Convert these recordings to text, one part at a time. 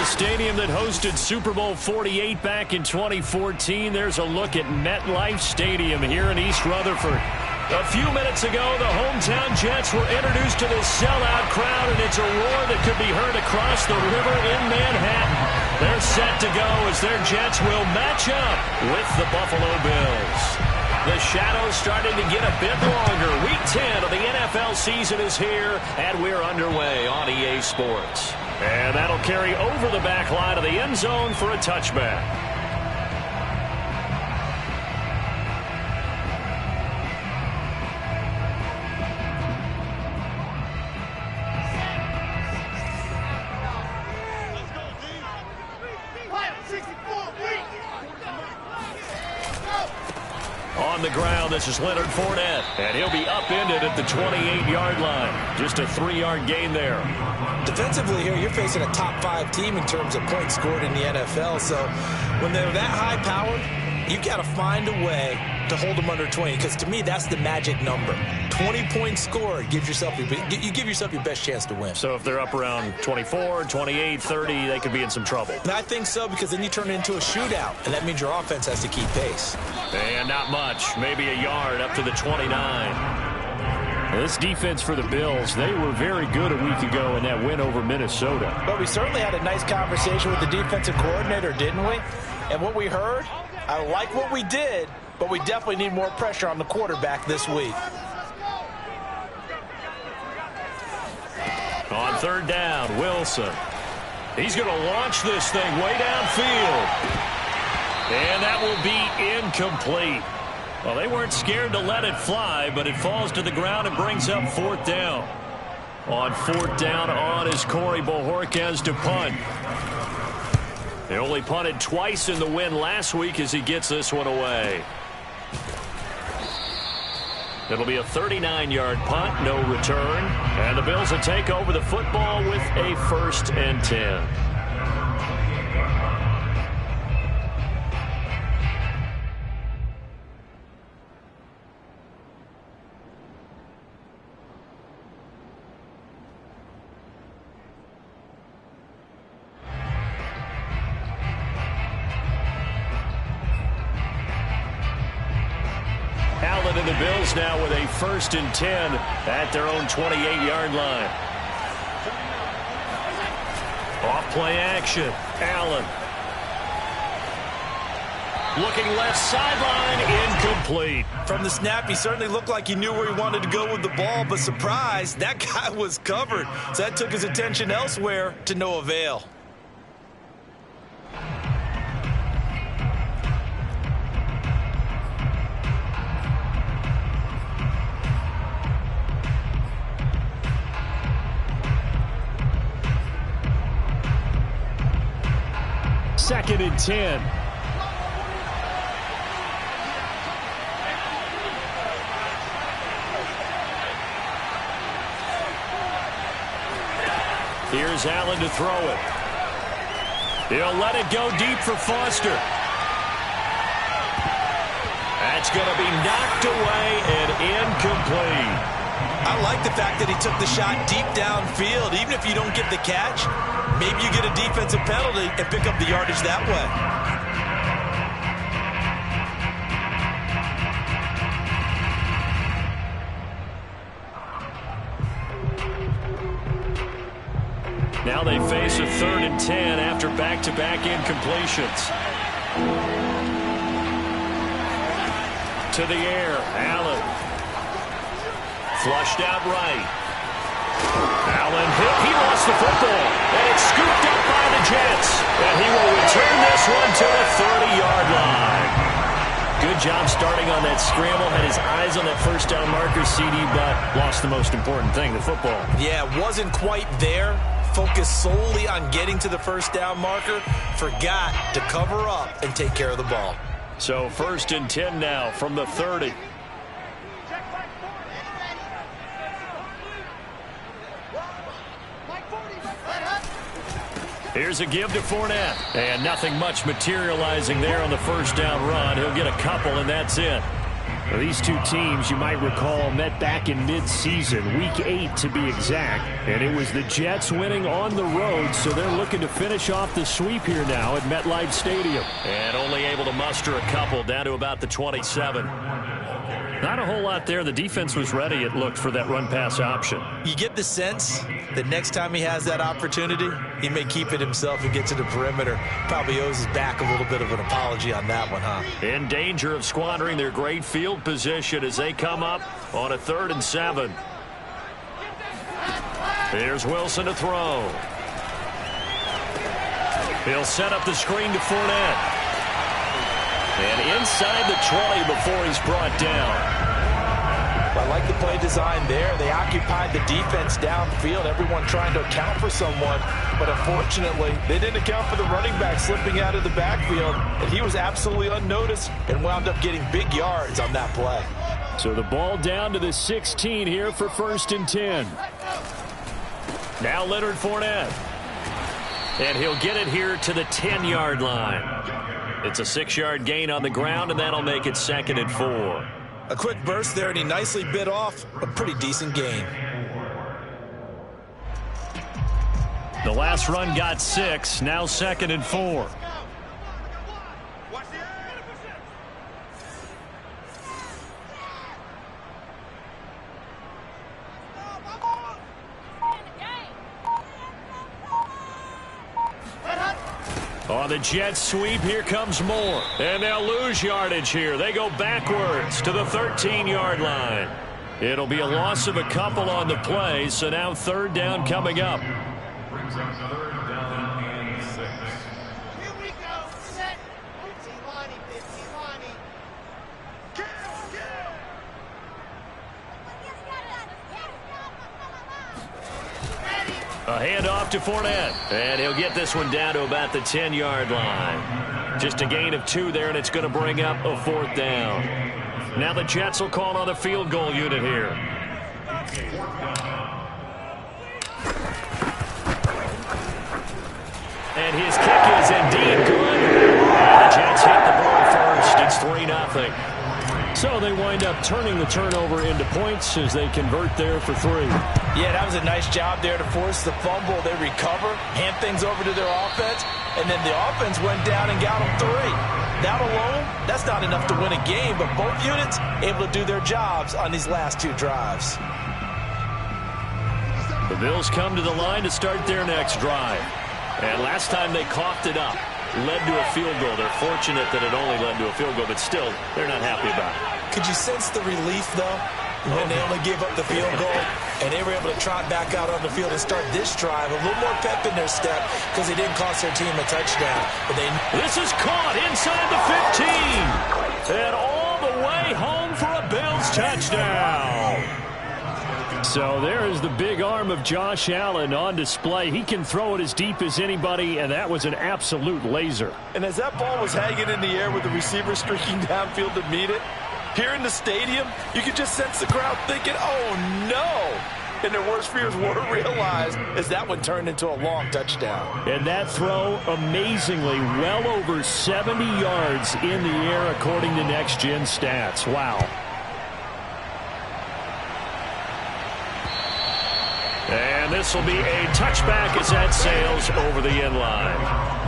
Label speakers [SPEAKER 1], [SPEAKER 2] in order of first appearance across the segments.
[SPEAKER 1] the stadium that hosted Super Bowl 48 back in 2014. There's a look at MetLife Stadium here in East Rutherford. A few minutes ago, the hometown Jets were introduced to this sellout crowd, and it's a roar that could be heard across the river in Manhattan. They're set to go as their Jets will match up with the Buffalo Bills. The shadow's starting to get a bit longer. Week 10 of the NFL season is here, and we're underway on EA Sports. And that'll carry over the back line of the end zone for a touchback. On the ground, this is Leonard Fournette, and he'll be upended at the 28-yard line. Just a 3-yard gain there.
[SPEAKER 2] Defensively here, you're facing a top-5 team in terms of points scored in the NFL. So when they're that high-powered, you got to find a way to hold them under 20, because to me, that's the magic number. 20 points scored gives yourself you give yourself your best chance to win.
[SPEAKER 1] So if they're up around 24, 28, 30, they could be in some trouble.
[SPEAKER 2] And I think so, because then you turn it into a shootout, and that means your offense has to keep pace.
[SPEAKER 1] And not much, maybe a yard up to the 29. This defense for the Bills, they were very good a week ago in that win over Minnesota.
[SPEAKER 2] But we certainly had a nice conversation with the defensive coordinator, didn't we? And what we heard, I like what we did, but we definitely need more pressure on the quarterback this week.
[SPEAKER 1] On third down, Wilson. He's going to launch this thing way downfield. And that will be incomplete. Well, they weren't scared to let it fly, but it falls to the ground and brings up fourth down. On fourth down on is Corey Bojorquez to punt. He only punted twice in the win last week as he gets this one away. It'll be a 39-yard punt, no return. And the Bills will take over the football with a 1st and 10. Allen and the Bills now with a 1st and 10 at their own 28-yard line. Off play action. Allen. Looking left sideline, incomplete.
[SPEAKER 2] From the snap, he certainly looked like he knew where he wanted to go with the ball, but surprise, that guy was covered. So that took his attention elsewhere to no avail.
[SPEAKER 1] Second and 10. Here's Allen to throw it. He'll let it go deep for Foster. That's going to be knocked away and incomplete.
[SPEAKER 2] I like the fact that he took the shot deep downfield. Even if you don't get the catch, maybe you get a defensive penalty and pick up the yardage that way.
[SPEAKER 1] Now they face a 3rd and 10 after back-to-back incompletions. To the air, Allen. Flushed out right. Allen hit. He lost the football. And it's scooped up by the Jets. And he will return this one to the 30-yard line. Good job starting on that scramble. Had his eyes on that first down marker, CD, but lost the most important thing, the football.
[SPEAKER 2] Yeah, wasn't quite there. Focused solely on getting to the first down marker. Forgot to cover up and take care of the ball.
[SPEAKER 1] So 1st and 10 now from the 30. Here's a give to Fournette. And nothing much materializing there on the first down run. He'll get a couple, and that's it. Well, these two teams, you might recall, met back in mid-season, Week 8 to be exact. And it was the Jets winning on the road, so they're looking to finish off the sweep here now at MetLife Stadium. And only able to muster a couple down to about the 27. Not a whole lot there. The defense was ready, it looked, for that run-pass option.
[SPEAKER 2] You get the sense that next time he has that opportunity, he may keep it himself and get to the perimeter. Probably owes his back a little bit of an apology on that one, huh?
[SPEAKER 1] In danger of squandering their great field position as they come up on a 3rd and 7. Here's Wilson to throw. He'll set up the screen to Fournette. And inside the 20 before he's brought down.
[SPEAKER 2] I like the play design there. They occupied the defense downfield, everyone trying to account for someone. But unfortunately, they didn't account for the running back slipping out of the backfield. And he was absolutely unnoticed and wound up getting big yards on that play.
[SPEAKER 1] So the ball down to the 16 here for 1st and 10. Now Leonard Fournette. And he'll get it here to the 10-yard line. It's a 6-yard gain on the ground, and that'll make it 2nd and 4.
[SPEAKER 2] A quick burst there, and he nicely bit off a pretty decent gain.
[SPEAKER 1] The last run got 6, now 2nd and 4. On the Jets sweep, here comes Moore. And they'll lose yardage here. They go backwards to the 13-yard line. It'll be a loss of a couple on the play, so now 3rd down coming up.
[SPEAKER 3] Brings up 3rd down and 6.
[SPEAKER 4] Here we go. Set. Lonnie.
[SPEAKER 1] A handoff to Fournette. And he'll get this one down to about the 10-yard line. Just a gain of 2 there, and it's going to bring up a 4th down. Now the Jets will call on a field goal unit here. And his kick is indeed good. And the Jets hit the ball first. It's 3-0. So they wind up turning the turnover into points as they convert there for 3.
[SPEAKER 2] Yeah, that was a nice job there to force the fumble. They recover, hand things over to their offense, and then the offense went down and got them 3. That alone, that's not enough to win a game, but both units able to do their jobs on these last 2 drives.
[SPEAKER 1] The Bills come to the line to start their next drive. And last time they coughed it up, led to a field goal. They're fortunate that it only led to a field goal, but still, they're not happy about it.
[SPEAKER 2] Could you sense the relief, though, when they only gave up the field goal and they were able to trot back out on the field and start this drive? A little more pep in their step because they didn't cost their team a touchdown. But
[SPEAKER 1] this is caught inside the 15. And all the way home for a Bills touchdown. So there is the big arm of Josh Allen on display. He can throw it as deep as anybody, and that was an absolute laser.
[SPEAKER 2] And as that ball was hanging in the air with the receiver streaking downfield to meet it, here in the stadium, you could just sense the crowd thinking, oh, no. And their worst fears were realized as that one turned into a long touchdown.
[SPEAKER 1] And that throw, amazingly, well over 70 yards in the air, according to Next Gen Stats. Wow. And this will be a touchback as that sails over the end line.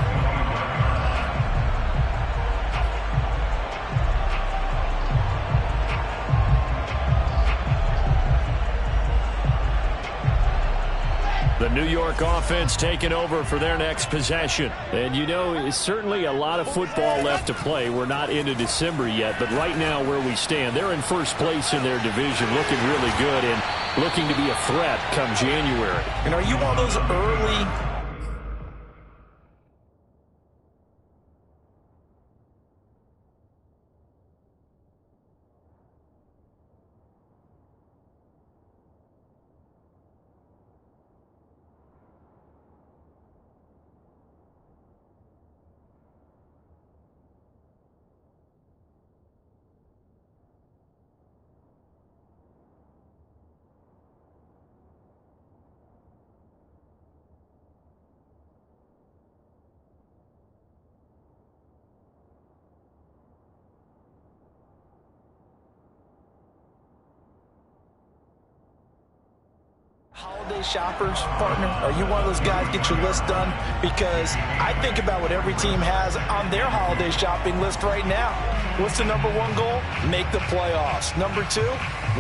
[SPEAKER 1] The New York offense taking over for their next possession. And you know, it's certainly a lot of football left to play. We're not into December yet, but right now where we stand, they're in first place in their division, looking really good and looking to be a threat come January.
[SPEAKER 2] And are you one of those early holiday shoppers, partner? Are you one of those guys get your list done? Because I think about what every team has on their holiday shopping list right now. What's the number one goal? Make the playoffs. Number two,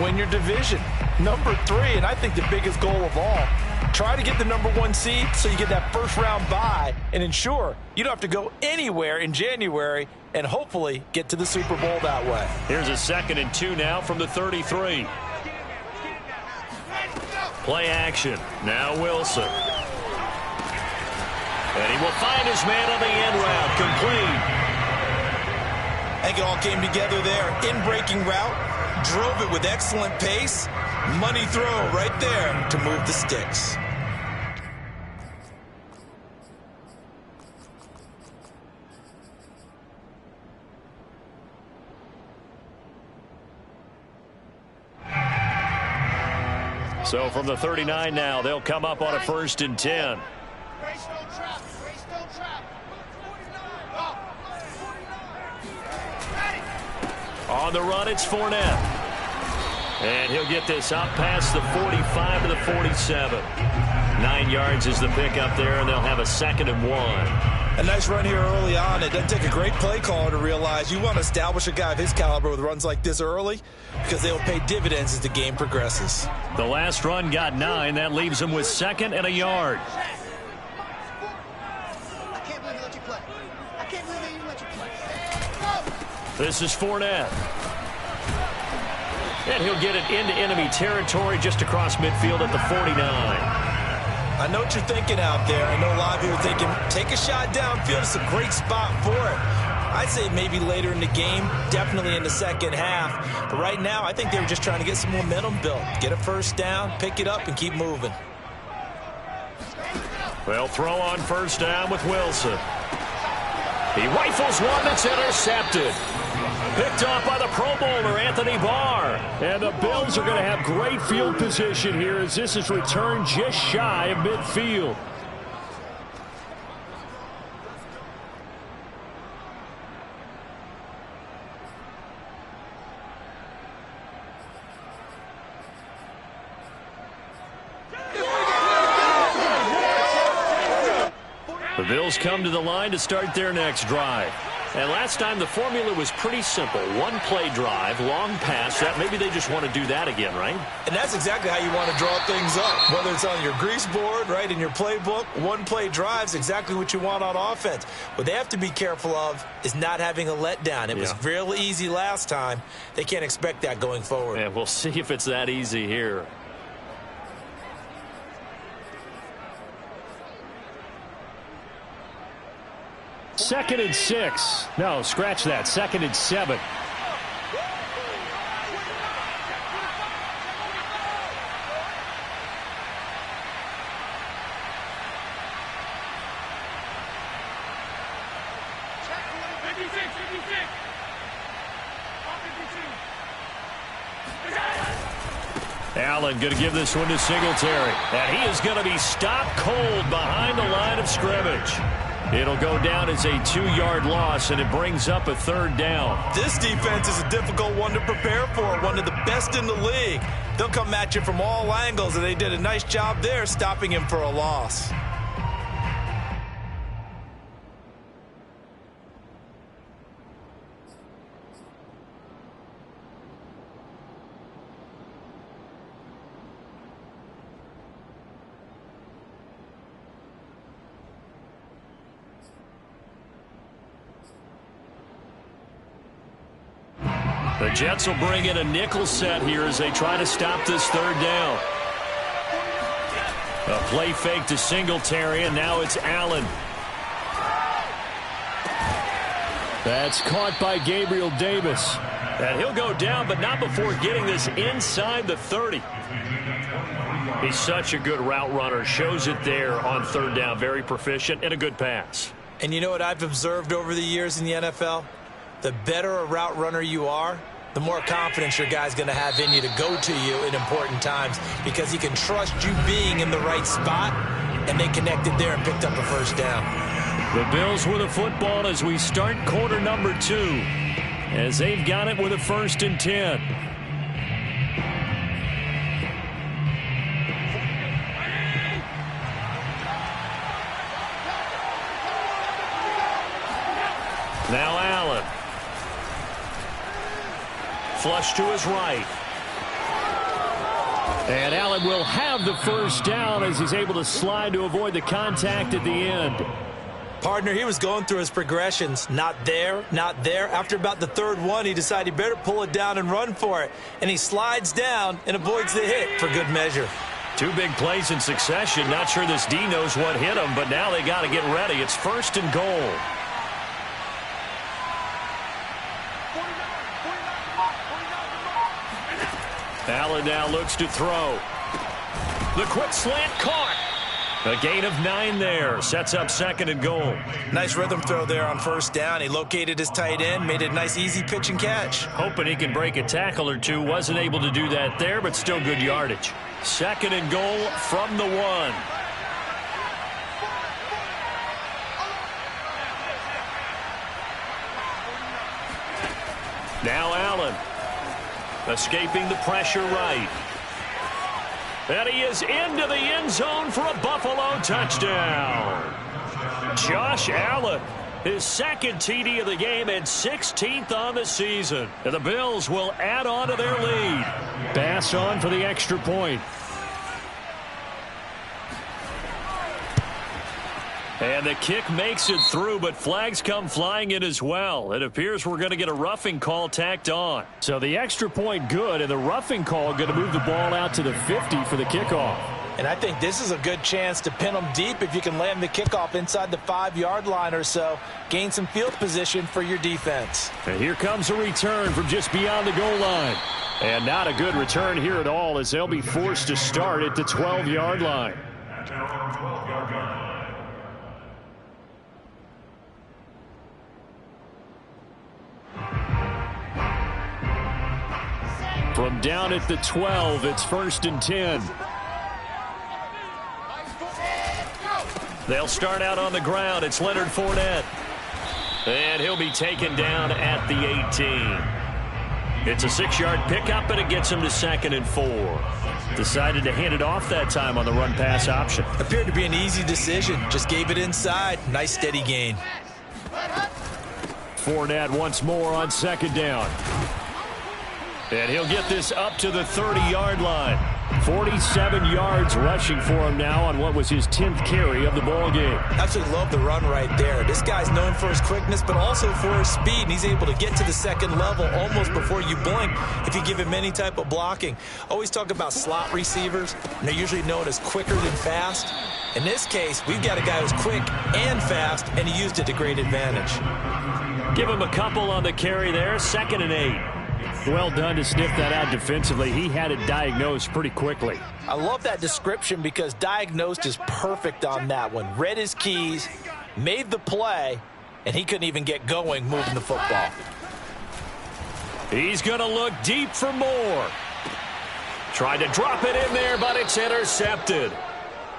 [SPEAKER 2] win your division. Number three, and I think the biggest goal of all, try to get the number one seed so you get that first round bye and ensure you don't have to go anywhere in January and hopefully get to the Super Bowl that way.
[SPEAKER 1] Here's a 2nd and 2 now from the 33. Play action. Now Wilson. And he will find his man on the end route. Complete.
[SPEAKER 2] I think it all came together there. In-breaking route. Drove it with excellent pace. Money throw right there to move the sticks.
[SPEAKER 1] So from the 39 now, they'll come up on a 1st and 10. On the run, it's Fournette. And he'll get this up past the 45 to the 47. 9 yards is the pickup there, and they'll have a 2nd and 1.
[SPEAKER 2] A nice run here early on. It doesn't take a great play caller to realize you want to establish a guy of his caliber with runs like this early because they will pay dividends as the game progresses.
[SPEAKER 1] The last run got 9. That leaves him with 2nd and a yard.
[SPEAKER 4] I can't believe they let you play. I can't believe they even let you play.
[SPEAKER 1] This is Fournette. And he'll get it into enemy territory just across midfield at the 49.
[SPEAKER 2] I know what you're thinking out there. I know a lot of you are thinking, take a shot downfield. It's a great spot for it. I'd say maybe later in the game, definitely in the second half. But right now, I think they were just trying to get some momentum built. Get a first down, pick it up, and keep moving.
[SPEAKER 1] They'll throw on first down with Wilson. He rifles one that's intercepted. Picked off by the Pro Bowler, Anthony Barr. And the Bills are going to have great field position here as this is returned just shy of midfield. The Bills come to the line to start their next drive. And last time the formula was pretty simple. One play drive, long pass. That maybe they just want to do that again, right?
[SPEAKER 2] And that's exactly how you want to draw things up. Whether it's on your grease board, right, in your playbook, one play drive's exactly what you want on offense. What they have to be careful of is not having a letdown. It was real easy last time. They can't expect that going forward.
[SPEAKER 1] And we'll see if it's that easy here. Second and 6. No, scratch that. 2nd and 7. Allen going to give this one to Singletary. And he is going to be stopped cold behind the line of scrimmage. It'll go down as a 2-yard loss, and it brings up a 3rd down.
[SPEAKER 2] This defense is a difficult one to prepare for, one of the best in the league. They'll come at you from all angles, and they did a nice job there stopping him for a loss.
[SPEAKER 1] The Jets will bring in a nickel set here as they try to stop this 3rd down. A play fake to Singletary, and now it's Allen. That's caught by Gabriel Davis. And he'll go down, but not before getting this inside the 30. He's such a good route runner. Shows it there on 3rd down. Very proficient and a good pass.
[SPEAKER 2] And you know what I've observed over the years in the NFL? The better a route runner you are, the more confidence your guy's going to have in you to go to you in important times because he can trust you being in the right spot, and they connected there and picked up a first down.
[SPEAKER 1] The Bills with a football as we start quarter number 2, as they've got it with a 1st and 10. flush to his right. And Allen will have the first down as he's able to slide to avoid the contact at the end.
[SPEAKER 2] Partner, he was going through his progressions. Not there, not there. After about the third one, he decided he better pull it down and run for it. And he slides down and avoids the hit for good measure.
[SPEAKER 1] Two big plays in succession. Not sure this D knows what hit him, but now they got to get ready. It's 1st and goal. Allen now looks to throw. The quick slant caught. A gain of 9 there. Sets up 2nd and goal.
[SPEAKER 2] Nice rhythm throw there on 1st down. He located his tight end, made it a nice easy pitch and catch.
[SPEAKER 1] Hoping he can break a tackle or two. Wasn't able to do that there, but still good yardage. 2nd and goal from the 1. Now Allen. Escaping the pressure right. And he is into the end zone for a Buffalo touchdown. Josh Allen, his 2nd TD of the game and 16th on the season. And the Bills will add on to their lead. Bass on for the extra point. And the kick makes it through, but flags come flying in as well. It appears we're going to get a roughing call tacked on. So the extra point good, and the roughing call going to move the ball out to the 50 for the kickoff.
[SPEAKER 2] And I think this is a good chance to pin them deep if you can land the kickoff inside the 5-yard line or so. Gain some field position for your defense.
[SPEAKER 1] And here comes a return from just beyond the goal line. And not a good return here at all as they'll be forced to start at the 12-yard line. From down at the 12, it's 1st and 10. They'll start out on the ground. It's Leonard Fournette. And he'll be taken down at the 18. It's a 6-yard pickup, and it gets him to 2nd and 4. Decided to hand it off that time on the run-pass option.
[SPEAKER 2] Appeared to be an easy decision. Just gave it inside. Nice steady gain.
[SPEAKER 1] Fournette once more on 2nd down. And he'll get this up to the 30-yard line. 47 yards rushing for him now on what was his 10th carry of the ball game.
[SPEAKER 2] Absolutely love the run right there. This guy's known for his quickness, but also for his speed. And he's able to get to the 2nd level almost before you blink if you give him any type of blocking. Always talk about slot receivers, and they're usually known as quicker than fast. In this case, we've got a guy who's quick and fast, and he used it to great advantage.
[SPEAKER 1] Give him a couple on the carry there. 2nd and 8. Well done to sniff that out defensively. He had it diagnosed pretty quickly.
[SPEAKER 2] I love that description because diagnosed is perfect on that one. Read his keys, made the play, and he couldn't even get going moving the football.
[SPEAKER 1] He's going to look deep for more. Tried to drop it in there, but it's intercepted.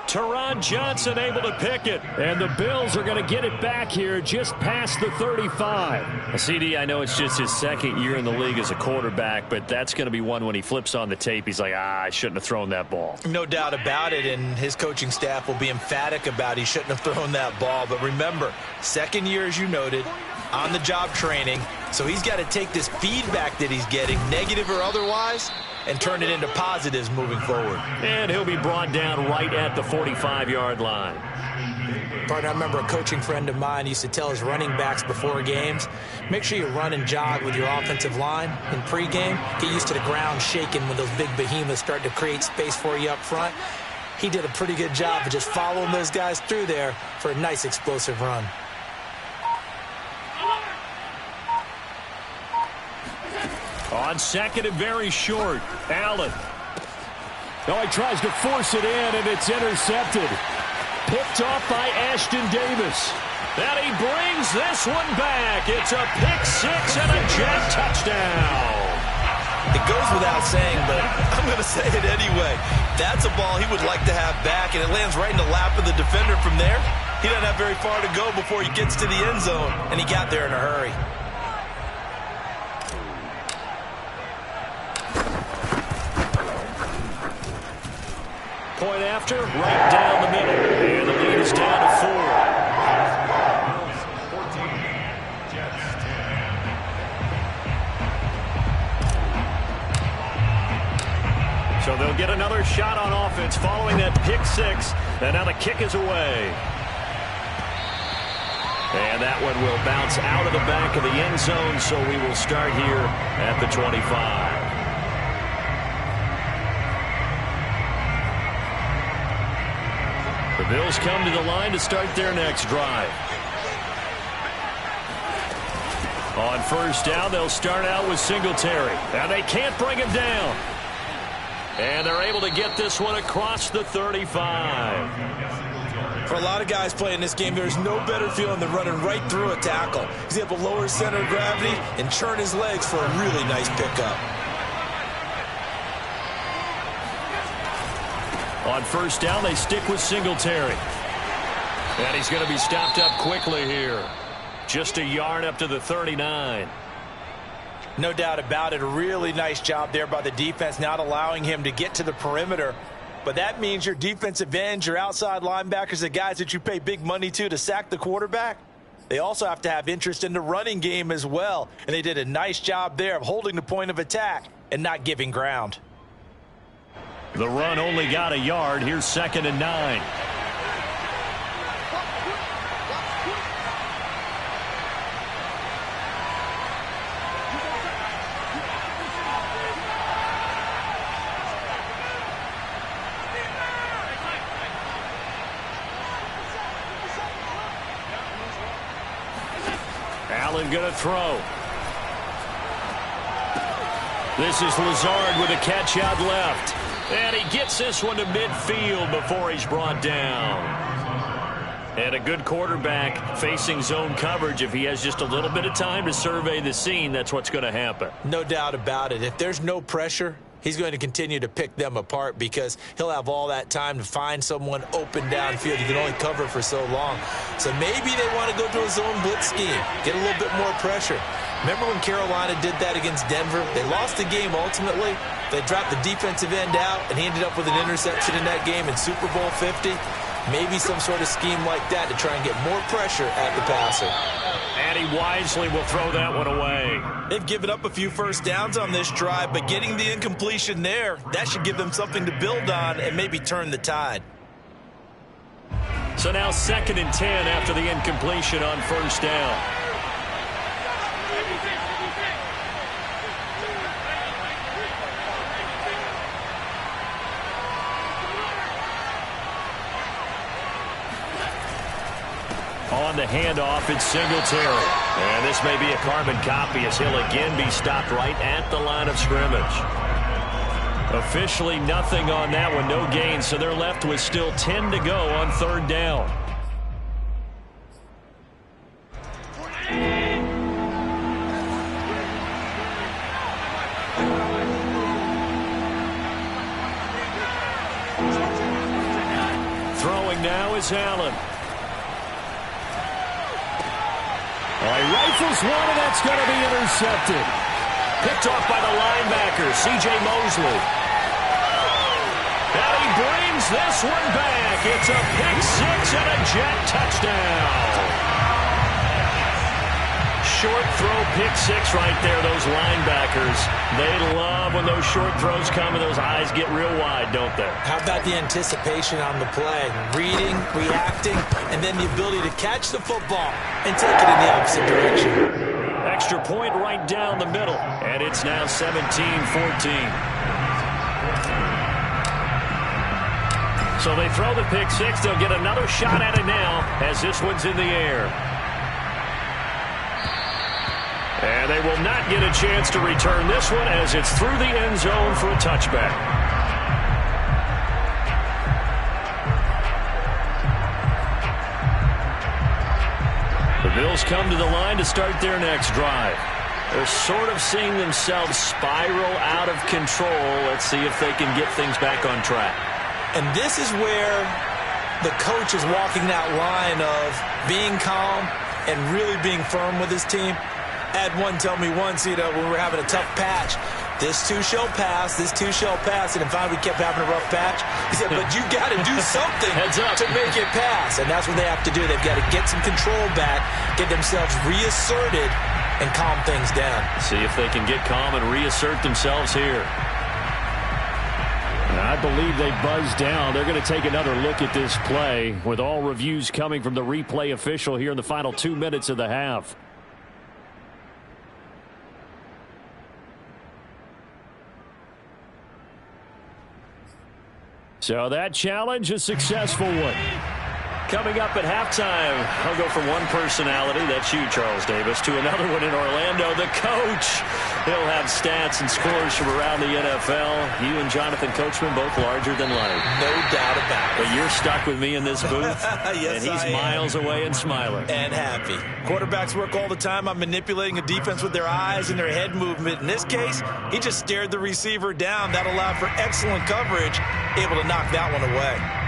[SPEAKER 1] Teron Johnson able to pick it. And the Bills are going to get it back here just past the 35. CD, I know it's just his 2nd year in the league as a quarterback, but that's going to be one when he flips on the tape. He's like, I shouldn't have thrown that ball.
[SPEAKER 2] No doubt about it, and his coaching staff will be emphatic about he shouldn't have thrown that ball. But remember, 2nd year, as you noted, on-the-job training. So he's got to take this feedback that he's getting, negative or otherwise, and turn it into positives moving forward.
[SPEAKER 1] And he'll be brought down right at the 45-yard line.
[SPEAKER 2] Partner, I remember a coaching friend of mine used to tell his running backs before games, make sure you run and jog with your offensive line in pregame. Get used to the ground shaking when those big behemoths start to create space for you up front. He did a pretty good job of just following those guys through there for a nice explosive run.
[SPEAKER 1] On 2nd and very short, Allen. Oh, he tries to force it in, and it's intercepted. Picked off by Ashton Davis. And he brings this one back. It's a pick-6 and a Jet touchdown.
[SPEAKER 2] It goes without saying, but I'm going to say it anyway. That's a ball he would like to have back, and it lands right in the lap of the defender from there. He doesn't have very far to go before he gets to the end zone, and he got there in a hurry.
[SPEAKER 1] Point after, right down the middle. And the lead is down to 4. So they'll get another shot on offense following that pick six. And now the kick is away. And that one will bounce out of the back of the end zone, so we will start here at the 25. The Bills come to the line to start their next drive. On first down, they'll start out with Singletary. And they can't bring him down. And they're able to get this one across the 35.
[SPEAKER 2] For a lot of guys playing this game, there's no better feeling than running right through a tackle. He's able to lower his center of gravity and churn his legs for a really nice pickup.
[SPEAKER 1] On first down, they stick with Singletary. And he's going to be stopped up quickly here. Just a yard up to the 39.
[SPEAKER 2] No doubt about it. A really nice job there by the defense, not allowing him to get to the perimeter. But that means your defensive ends, your outside linebackers, the guys that you pay big money to sack the quarterback, they also have to have interest in the running game as well. And they did a nice job there of holding the point of attack and not giving ground.
[SPEAKER 1] The run only got a yard. Here's 2nd and 9. Allen going to throw. This is Lazard with a catch out left. And he gets this one to midfield before he's brought down. And a good quarterback facing zone coverage. If he has just a little bit of time to survey the scene, that's what's going to happen.
[SPEAKER 2] No doubt about it. If there's no pressure, he's going to continue to pick them apart because he'll have all that time to find someone open downfield. He can only cover for so long. So maybe they want to go to a zone blitz scheme, get a little bit more pressure. Remember when Carolina did that against Denver? They lost the game ultimately. They dropped the defensive end out, and he ended up with an interception in that game in Super Bowl 50. Maybe some sort of scheme like that to try and get more pressure at the passer.
[SPEAKER 1] And he wisely will throw that one away.
[SPEAKER 2] They've given up a few first downs on this drive, but getting the incompletion there, that should give them something to build on and maybe turn the tide.
[SPEAKER 1] So now 2nd and 10 after the incompletion on first down. On the handoff, it's Singletary. And this may be a carbon copy as he'll again be stopped right at the line of scrimmage. Officially nothing on that one, no gain, so they're left with still 10 to go on 3rd down. Throwing now is Allen. He rifles one, and that's going to be intercepted. Picked off by the linebacker, C.J. Mosley. And he brings this one back. It's a pick six and a jet touchdown. Short throw pick six right there, those linebackers. They love when those short throws come and those eyes get real wide, don't they?
[SPEAKER 2] How about the anticipation on the play? Reading, reacting, and then the ability to catch the football and take it in the opposite direction.
[SPEAKER 1] Extra point right down the middle, and it's now 17-14. So they throw the pick six. They'll get another shot at it now as this one's in the air. And they will not get a chance to return this one as it's through the end zone for a touchback. The Bills come to the line to start their next drive. They're sort of seeing themselves spiral out of control. Let's see if they can get things back on track.
[SPEAKER 2] And this is where the coach is walking that line of being calm and really being firm with his team. I had one tell me once, when we were having a tough patch, this too shall pass, this too shall pass, and finally we kept having a rough patch. He said, but you got to do something to make it pass, and that's what they have to do. They've got to get some control back, get themselves reasserted, and calm things down.
[SPEAKER 1] See if they can get calm and reassert themselves here. I believe they buzzed down. They're going to take another look at this play with all reviews coming from the replay official here in the final 2 minutes of the half. So that challenge, a successful one.
[SPEAKER 5] Coming up at halftime, I'll go from one personality, that's you, Charles Davis, to another one in Orlando, the coach. He'll have stats and scores from around the NFL. You and Jonathan Coachman both larger than life.
[SPEAKER 2] No doubt about it.
[SPEAKER 5] But you're stuck with me in this booth,
[SPEAKER 2] yes,
[SPEAKER 5] and he's miles away and smiling.
[SPEAKER 2] And happy. Quarterbacks work all the time on manipulating a defense with their eyes and their head movement. In this case, he just stared the receiver down. That allowed for excellent coverage, able to knock that one away.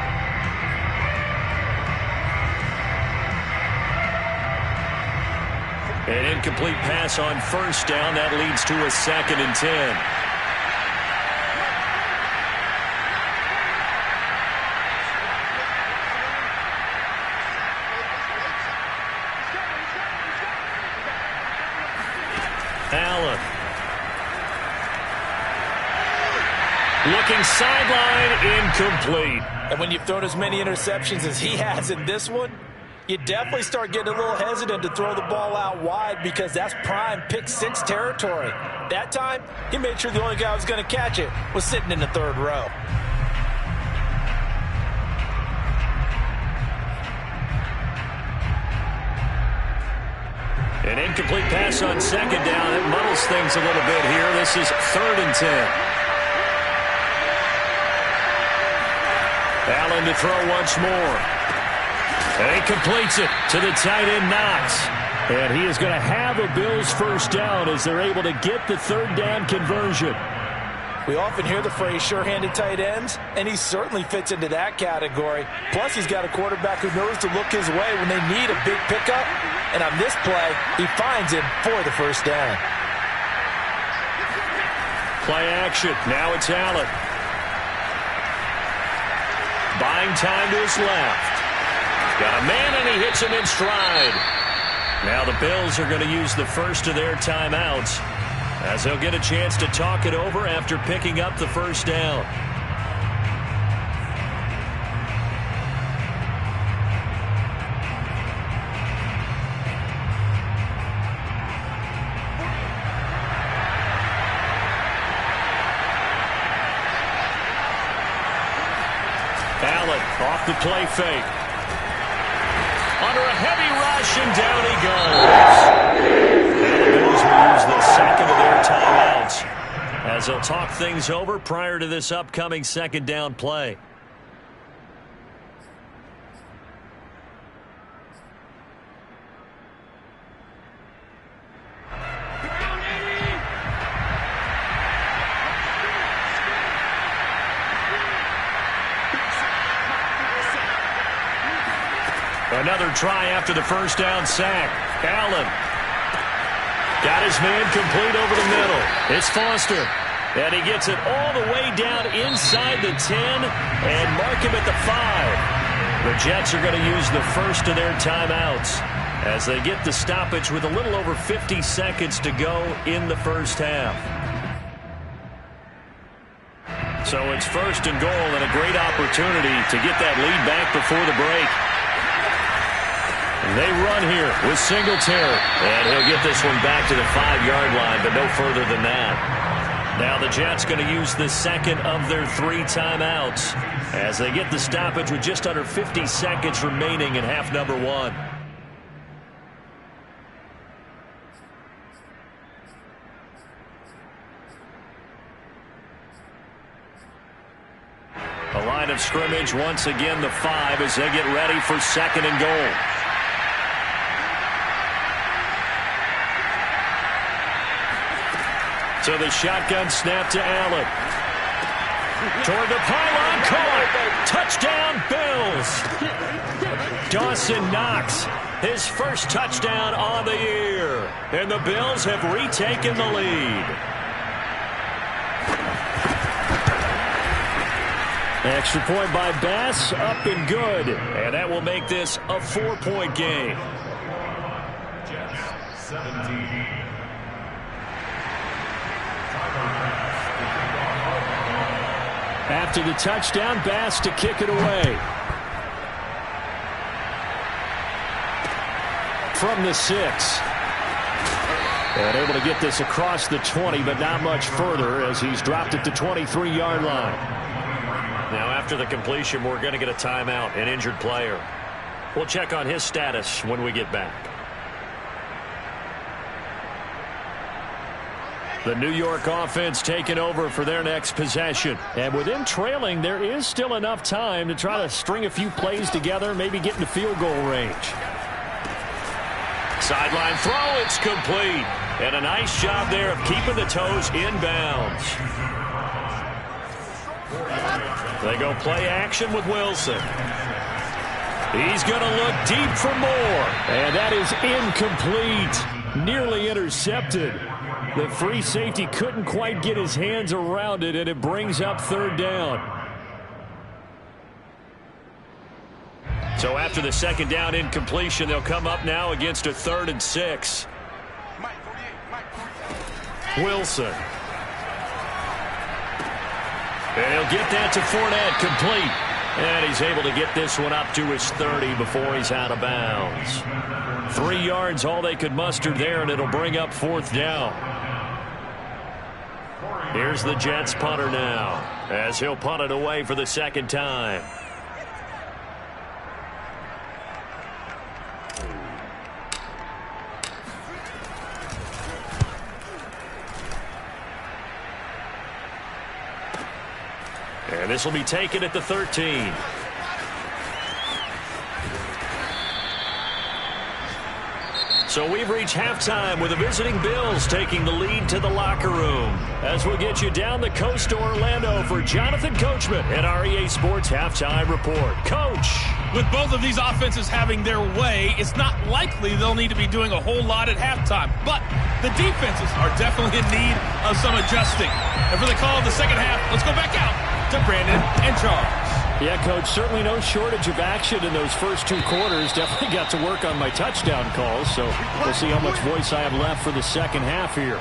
[SPEAKER 1] An incomplete pass on first down. That leads to a 2nd and 10. Allen. Looking sideline, incomplete.
[SPEAKER 2] And when you've thrown as many interceptions as he has in this one, you definitely start getting a little hesitant to throw the ball out wide because that's prime pick 6 territory. That time, he made sure the only guy who was going to catch it was sitting in the 3rd row.
[SPEAKER 1] An incomplete pass on 2nd down. It muddles things a little bit here. This is 3rd and 10. Allen to throw once more. And he completes it to the tight end, Knox. And he is going to have a Bills first down as they're able to get the 3rd down conversion.
[SPEAKER 2] We often hear the phrase sure-handed tight ends, and he certainly fits into that category. Plus, he's got a quarterback who knows to look his way when they need a big pickup. And on this play, he finds him for the first down.
[SPEAKER 1] Play action. Now it's Allen. Buying time to his left. Got a man, and he hits him in stride. Now the Bills are going to use the first of their timeouts as they'll get a chance to talk it over after picking up the first down. Allen off the play fake. Under a heavy rush, and down he goes. Now the Bills will use the second of their timeouts as they'll talk things over prior to this upcoming 2nd down play. Another try after the first down sack. Allen got his man complete over the middle. It's Foster. And he gets it all the way down inside the 10 and mark him at the 5. The Jets are going to use the first of their timeouts as they get the stoppage with a little over 50 seconds to go in the first half. So it's 1st and goal and a great opportunity to get that lead back before the break. They run here with Singletary, and he'll get this one back to the 5-yard line, but no further than that. Now the Jets going to use the second of their 3 timeouts as they get the stoppage with just under 50 seconds remaining in half number 1. A line of scrimmage once again the 5 as they get ready for 2nd and goal. So the shotgun snap to Allen. Toward the pylon, caught. Touchdown, Bills. Dawson Knox, his first touchdown on the year. And the Bills have retaken the lead. Extra point by Bass, up and good. And that will make this a 4-point game.
[SPEAKER 3] Jets 17.
[SPEAKER 1] After the touchdown, Bass to kick it away. From the 6. And able to get this across the 20, but not much further as he's dropped it to 23-yard line.
[SPEAKER 5] Now after the completion, we're going to get a timeout, an injured player. We'll check on his status when we get back. The New York offense taking over for their next possession. And with them trailing, there is still enough time to try to string a few plays together, maybe get into field goal range. Sideline throw, it's complete. And a nice job there of keeping the toes in bounds. They go play action with Wilson. He's going to look deep for more. And that is incomplete. Nearly intercepted. The free safety couldn't quite get his hands around it, and it brings up third down. So after the second down incompletion, they'll come up now against a 3rd and 6. Wilson. And he'll get that to Fournette, complete. And he's able to get this one up to his 30 before he's out of bounds. 3 yards, all they could muster there, and it'll bring up 4th down. Here's the Jets punter now, as he'll punt it away for the second time. And this will be taken at the 13. So we've reached halftime with the visiting Bills taking the lead to the locker room. As we'll get you down the coast to Orlando for Jonathan Coachman at our EA Sports Halftime Report. Coach.
[SPEAKER 6] With both of these offenses having their way, it's not likely they'll need to be doing a whole lot at halftime. But the defenses are definitely in need of some adjusting. And for the call of the second half, let's go back out to Brandon and Charles.
[SPEAKER 1] Yeah, Coach, certainly no shortage of action in those first 2 quarters. Definitely got to work on my touchdown calls, so we'll see how much voice I have left for the second half here.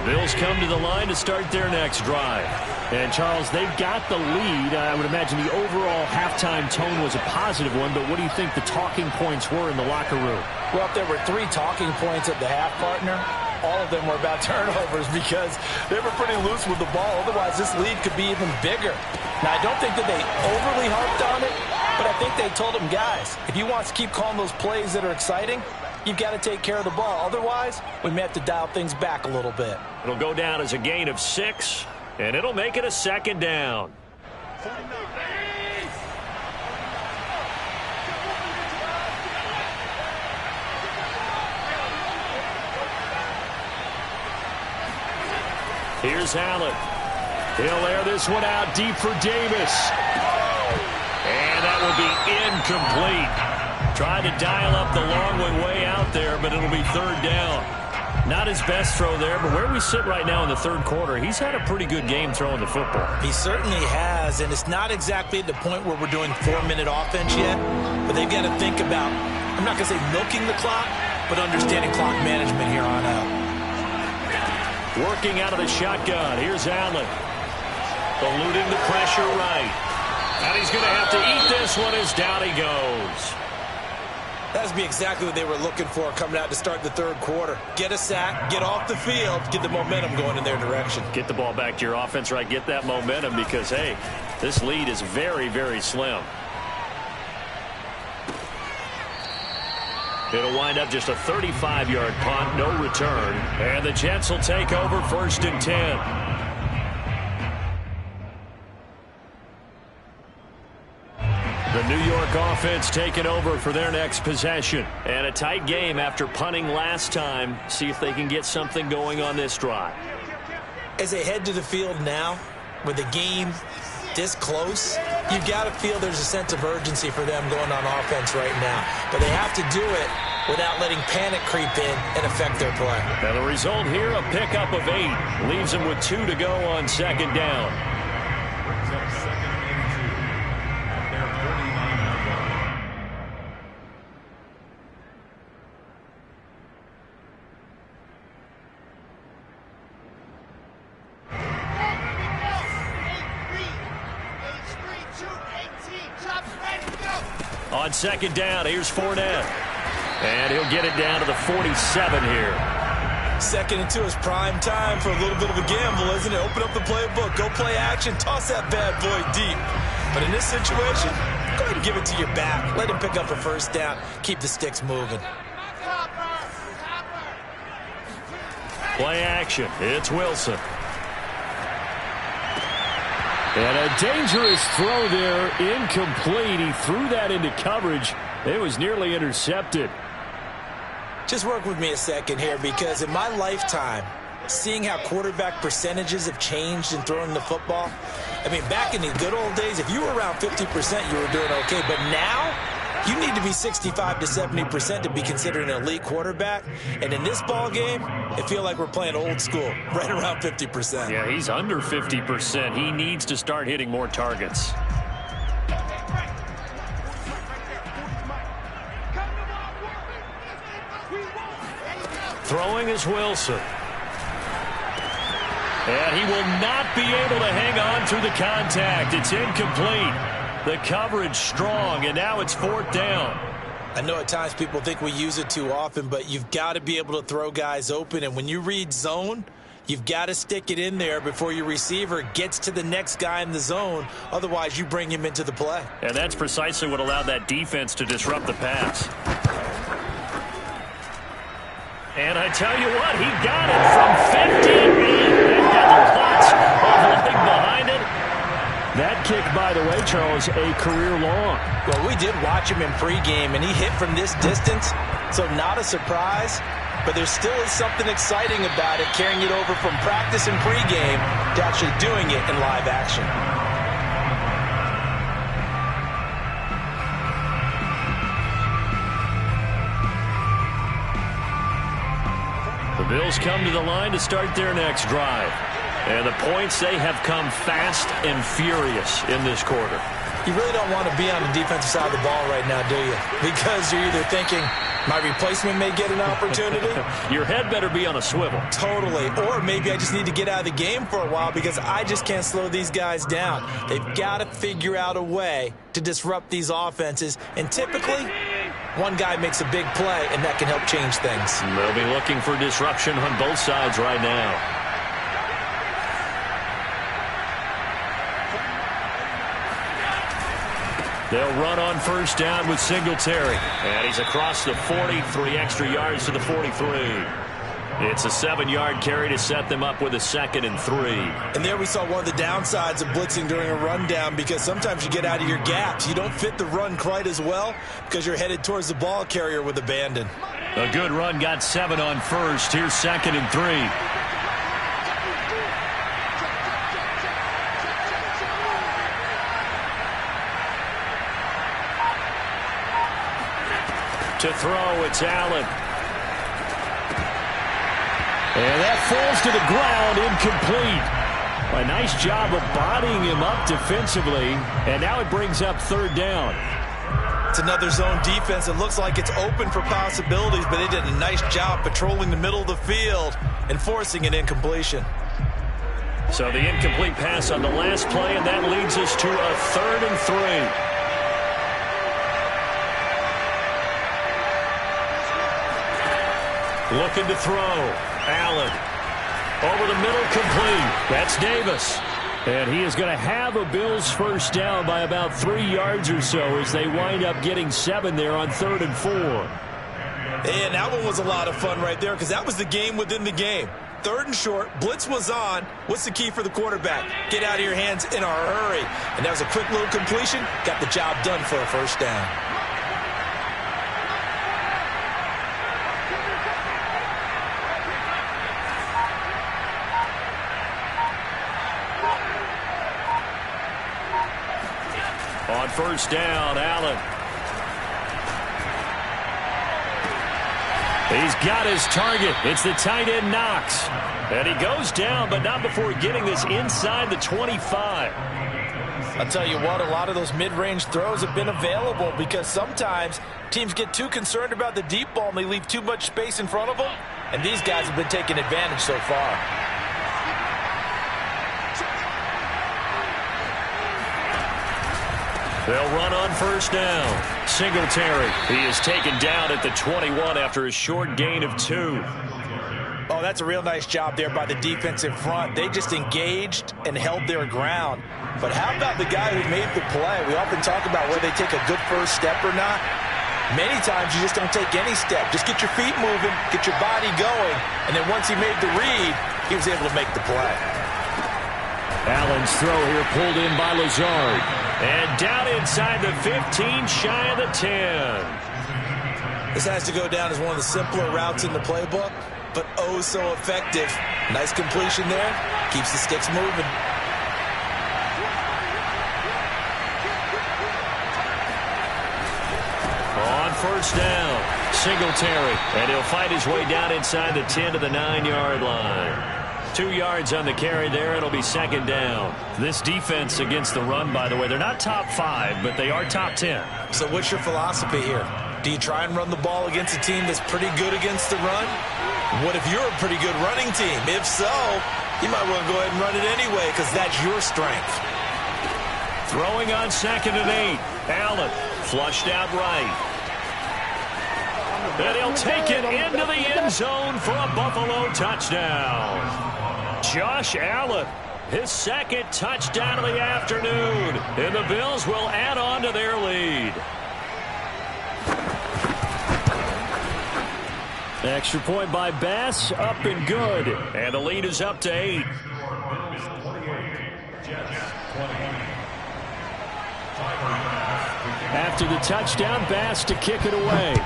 [SPEAKER 1] Bills come to the line to start their next drive. And, Charles, they've got the lead. I would imagine the overall halftime tone was a positive one, but what do you think the talking points were in the locker room?
[SPEAKER 2] Well, if there were 3 talking points at the half, partner, all of them were about turnovers because they were pretty loose with the ball. Otherwise, this lead could be even bigger. Now, I don't think that they overly harped on it, but I think they told them, guys, if you want to keep calling those plays that are exciting, you've got to take care of the ball. Otherwise, we may have to dial things back a little bit.
[SPEAKER 5] It'll go down as a gain of 6, and it'll make it a second down. Here's Allen. He'll air this one out deep for Davis. And that will be incomplete. Tried to dial up the long one way out there, but it'll be third down. Not his best throw there, but where we sit right now in the third quarter, he's had a pretty good game throwing the football.
[SPEAKER 2] He certainly has, and it's not exactly at the point where we're doing 4-minute offense yet, but they've got to think about, I'm not going to say milking the clock, but understanding clock management here on out.
[SPEAKER 5] Working out of the shotgun. Here's Allen. Eluding the pressure right. And he's going to have to eat this one as down he goes.
[SPEAKER 2] That's be exactly what they were looking for coming out to start the third quarter. Get a sack, get off the field, get the momentum going in their direction.
[SPEAKER 5] Get the ball back to your offense, right? Get that momentum because, hey, this lead is very, very slim. It'll wind up just a 35-yard punt, no return. And the Jets will take over 1st and 10. The New York offense taking over for their next possession. And a tight game after punting last time. See if they can get something going on this drive.
[SPEAKER 2] As they head to the field now, with the game this close, you've got to feel there's a sense of urgency for them going on offense right now. But they have to do it without letting panic creep in and affect their play.
[SPEAKER 1] And the result here, a pickup of 8. Leaves them with 2 to go on second down.
[SPEAKER 3] Brings up second and 2 at their 39-yard line.
[SPEAKER 1] On second down, here's Fournette. And he'll get it down to the 47 here.
[SPEAKER 2] 2nd and 2 is prime time for a little bit of a gamble, isn't it? Open up the playbook, go play action, toss that bad boy deep. But in this situation, go ahead and give it to your back. Let him pick up a first down. Keep the sticks moving.
[SPEAKER 1] Play action. It's Wilson. And a dangerous throw there, incomplete. He threw that into coverage. It was nearly intercepted.
[SPEAKER 2] Just work with me a second here, because in my lifetime, seeing how quarterback percentages have changed in throwing the football, I mean, back in the good old days, if you were around 50%, you were doing okay. But now, you need to be 65 to 70% to be considered an elite quarterback. And in this ball game, it feels like we're playing old school, right around 50%.
[SPEAKER 1] Yeah, he's under 50%. He needs to start hitting more targets. Throwing is Wilson. And he will not be able to hang on through the contact. It's incomplete. The coverage strong, and now it's 4th down.
[SPEAKER 2] I know at times people think we use it too often, but you've got to be able to throw guys open. And when you read zone, you've got to stick it in there before your receiver gets to the next guy in the zone. Otherwise, you bring him into the play.
[SPEAKER 1] And that's precisely what allowed that defense to disrupt the pass. And I tell you what, he got it from 58. And got lots of leg behind it. That kick, by the way, Charles, a career long.
[SPEAKER 2] Well, we did watch him in pregame, and he hit from this distance, so not a surprise. But there still is something exciting about it, carrying it over from practice and pregame to actually doing it in live action.
[SPEAKER 1] The Bills come to the line to start their next drive. And the points, they have come fast and furious in this quarter.
[SPEAKER 2] You really don't want to be on the defensive side of the ball right now, do you? Because you're either thinking, my replacement may get an opportunity.
[SPEAKER 1] Your head better be on a swivel.
[SPEAKER 2] Totally. Or maybe I just need to get out of the game for a while because I just can't slow these guys down. They've got to figure out a way to disrupt these offenses. And typically, one guy makes a big play, and that can help change things.
[SPEAKER 1] They'll be looking for disruption on both sides right now. They'll run on first down with Singletary. And he's across the 40, 3 extra yards to the 43. It's a 7-yard carry to set them up with a 2nd and 3.
[SPEAKER 2] And there we saw one of the downsides of blitzing during a rundown, because sometimes you get out of your gaps. You don't fit the run quite as well because you're headed towards the ball carrier with abandon.
[SPEAKER 1] A good run, got 7 on first. Here's 2nd and 3. To throw, it's Allen. And that falls to the ground, incomplete. A nice job of bodying him up defensively, and now it brings up 3rd down.
[SPEAKER 2] It's another zone defense. It looks like it's open for possibilities, but they did a nice job patrolling the middle of the field and forcing an incompletion.
[SPEAKER 1] So the incomplete pass on the last play, and that leads us to a 3rd and 3. Looking to throw. Allen. Over the middle, complete. That's Davis. And he is going to have a Bills first down by about 3 yards or so as they wind up getting 7 there on 3rd and 4.
[SPEAKER 2] And that one was a lot of fun right there, because that was the game within the game. 3rd and short, blitz was on. What's the key for the quarterback? Get out of your hands in a hurry. And that was a quick little completion. Got the job done for a first down.
[SPEAKER 1] On first down, Allen. He's got his target. It's the tight end Knox. And he goes down, but not before getting this inside the 25.
[SPEAKER 2] I'll tell you what, a lot of those mid-range throws have been available because sometimes teams get too concerned about the deep ball and they leave too much space in front of them. And these guys have been taking advantage so far.
[SPEAKER 1] They'll run on first down. Singletary. He is taken down at the 21 after a short gain of 2.
[SPEAKER 2] Oh, that's a real nice job there by the defensive front. They just engaged and held their ground. But how about the guy who made the play? We often talk about whether they take a good first step or not. Many times you just don't take any step. Just get your feet moving, get your body going, and then once he made the read, he was able to make the play.
[SPEAKER 1] Allen's throw here pulled in by Lazard. And down inside the 15, shy of the 10.
[SPEAKER 2] This has to go down as one of the simpler routes in the playbook, but oh so effective. Nice completion there. Keeps the sticks moving.
[SPEAKER 1] On first down, Singletary. And he'll fight his way down inside the 10 to the 9-yard line. 2 yards on the carry there. It'll be second down. This defense against the run, by the way, they're not top 5, but they are top 10.
[SPEAKER 2] So what's your philosophy here? Do you try and run the ball against a team that's pretty good against the run? What if you're a pretty good running team? If so, you might want to go ahead and run it anyway because that's your strength.
[SPEAKER 1] Throwing on second and 8. Allen flushed out right. And he'll take it into the end zone for a Buffalo touchdown. Josh Allen, his second touchdown of the afternoon. And the Bills will add on to their lead. Extra point by Bass, up and good. And the lead is up to 8. After the touchdown, Bass to kick it away.